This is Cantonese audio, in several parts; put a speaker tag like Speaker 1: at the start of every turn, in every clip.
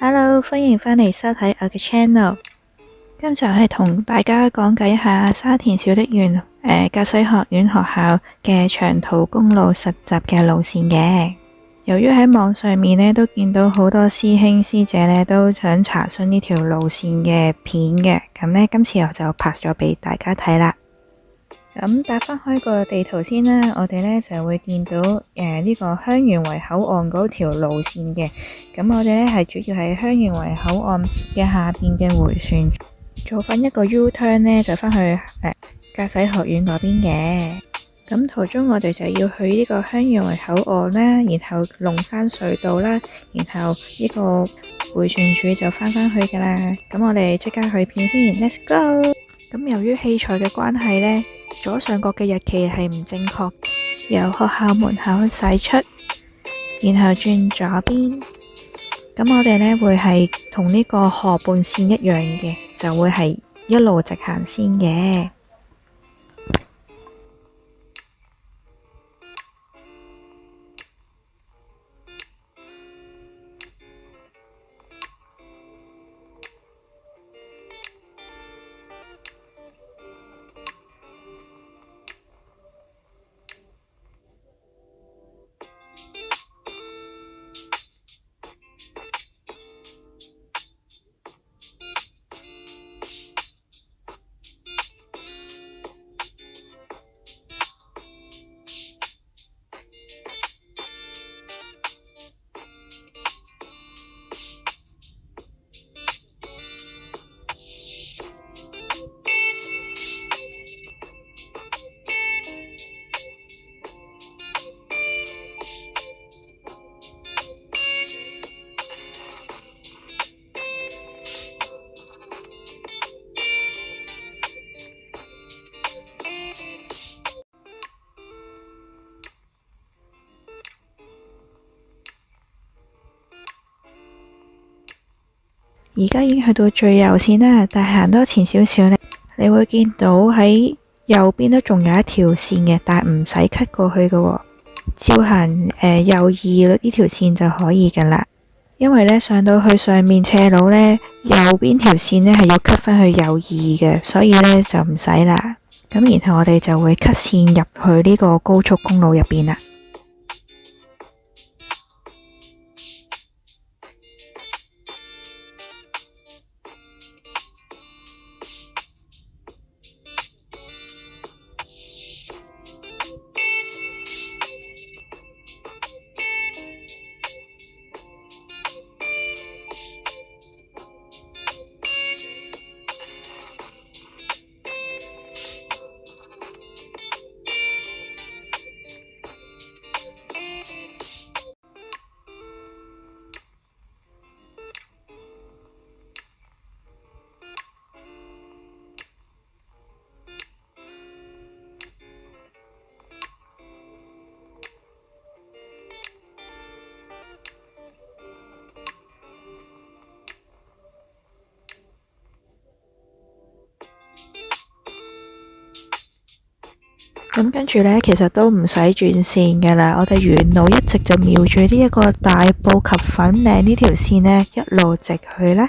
Speaker 1: Hello，歡迎返嚟收睇我嘅 channel。今集係同大家講解一下沙田小瀝源駕駛學院學校嘅長途公路實習嘅路線嘅。由於喺網上面呢都見到好多師兄師姐呢都想查詢呢條路線嘅片嘅，咁呢今次我就拍咗俾大家睇啦。咁打翻開個地圖先啦，我哋呢就會見到呢個香園圍口岸嗰條路線嘅。咁我哋呢係主要喺香園圍口岸嘅下邊嘅迴旋，做翻一個 U-turn 呢，就返去駕駛學院嗰邊嘅。咁途中我哋就要去呢個香園圍口岸啦，然後龍山隧道啦，然後呢個迴旋處就返去噶啦。咁我哋即刻去片先，Let's go！咁由於器材嘅關係呢，左上角嘅日期係唔正確，由學校門口駛出，然後轉左邊。咁我哋呢會係同呢個河畔線一樣嘅，就會係一路直行先嘅。而家已經去到最右線啦，但係行多前少少呢，你會見到喺右邊都仲有一條線嘅，但係唔使 cut 過去嘅喎，照行右二呢條線就可以噶啦。因為呢，上到去上面斜路呢，右邊條線呢係要 cut 返去右二嘅，所以呢就唔使啦。咁然後我哋就會 cut 線入去呢個高速公路入邊啦。咁跟住呢，其實都唔使轉線噶啦，我哋沿路一直就瞄住呢一個大埔及粉嶺呢條線呢，一路直去啦。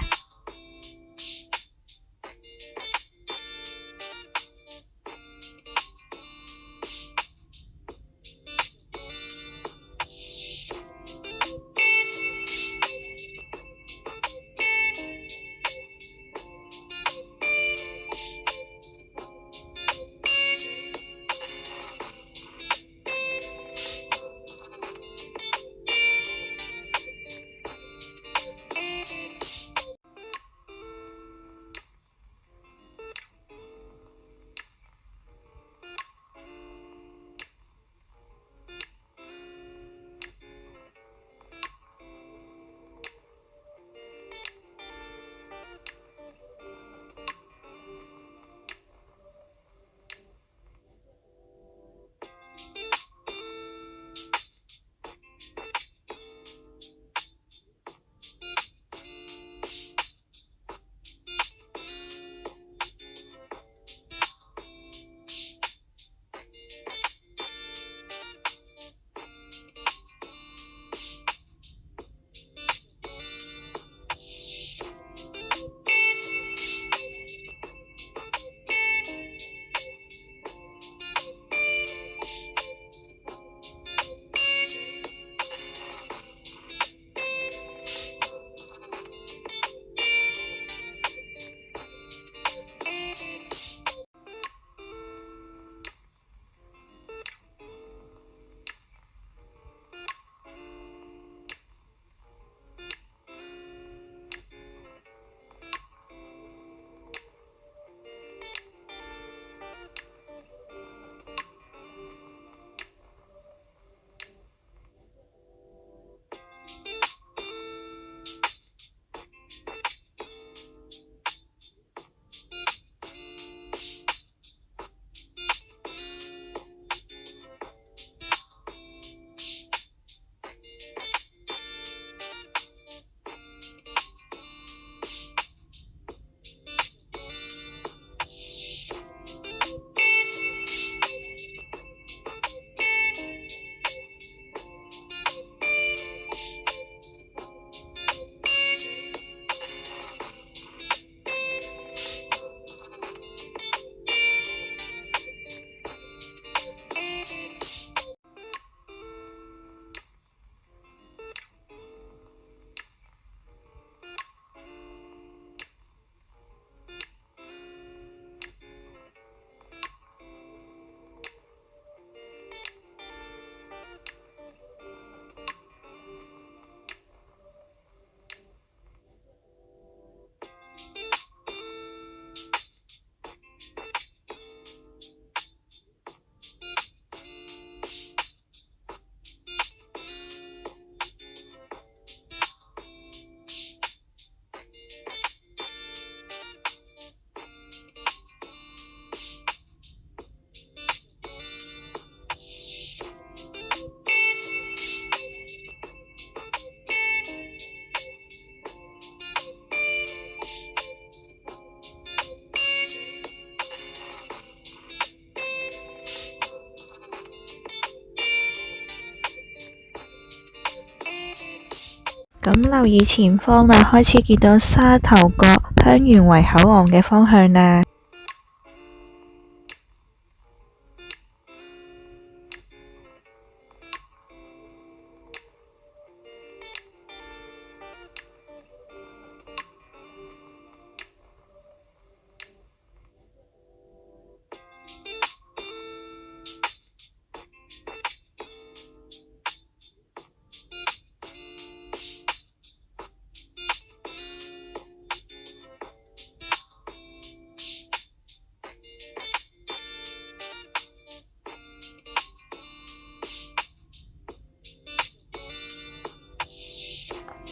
Speaker 1: 咁留意前方啦，開始見到沙頭角香園圍口岸嘅方向啦。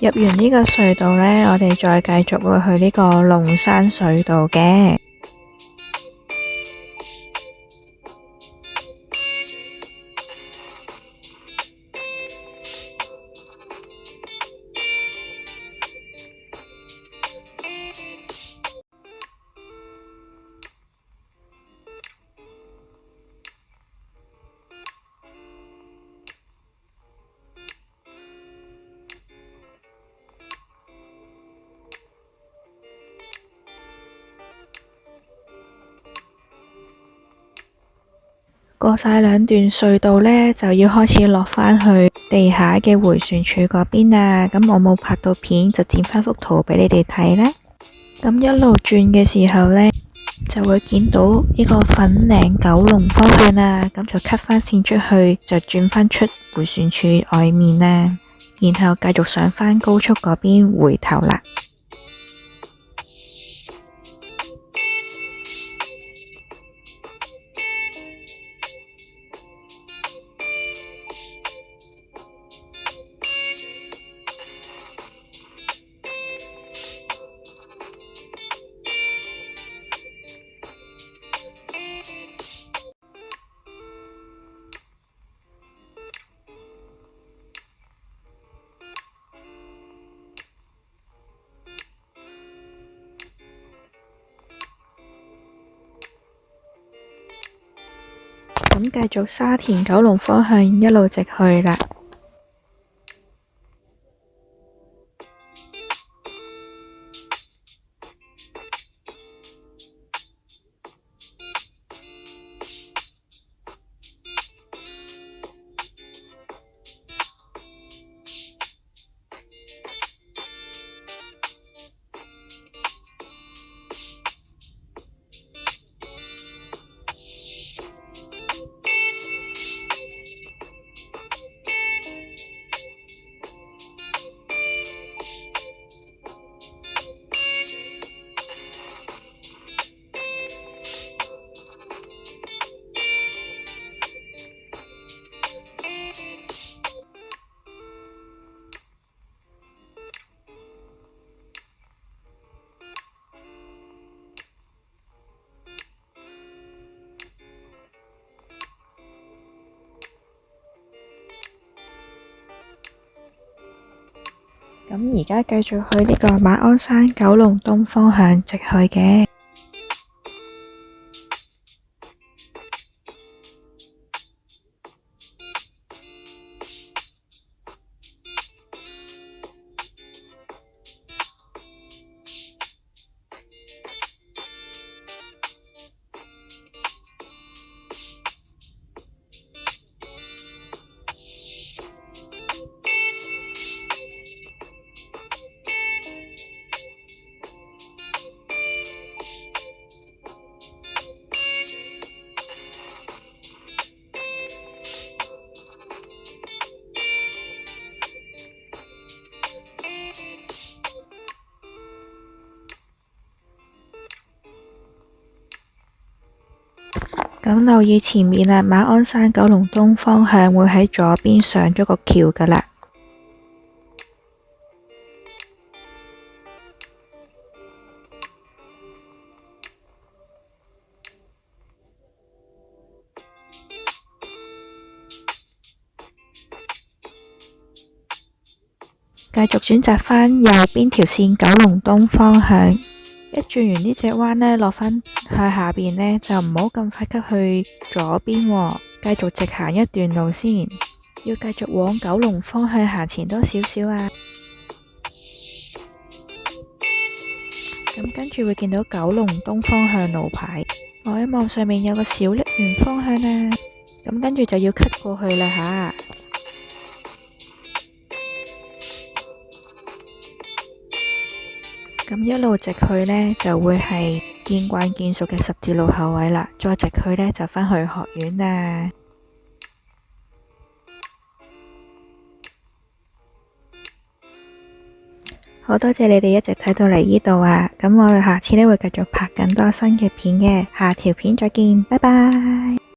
Speaker 1: 入完呢個隧道呢，我哋再繼續會去呢個龍山隧道嘅。過晒兩段隧道呢，就要開始落返去地下嘅迴旋處嗰邊啦。咁我冇拍到片，就剪返幅圖俾你哋睇啦。咁一路轉嘅時候呢，就會見到呢個粉嶺九龍方向啦。咁就 cut 返線出去，就轉返出迴旋處外面啦。然後繼續上返高速嗰邊回頭啦。咁繼續沙田九龍方向一路直去啦。咁而家繼續去呢個馬鞍山九龍東方向直去嘅。咁留意前面啦，馬鞍山九龍東方向會喺左邊上咗個橋噶啦。繼續選擇返右邊條線九龍東方向。一轉完呢隻彎呢，落返去下邊呢，就唔好咁快急去左邊喎，繼續直行一段路先，要繼續往九龍方向行前多少少啊。咁跟住會見到九龍東方向路牌，望一望上面有個小瀝源方向啊，咁跟住就要 cut 過去啦吓。咁一路直去呢，就會係見慣見熟嘅十字路口位啦，再直去呢，就返去學院啦。好多謝你哋一直睇到嚟呢度啊！咁我哋下次呢會繼續拍更多新嘅片嘅，下條片再見，拜拜。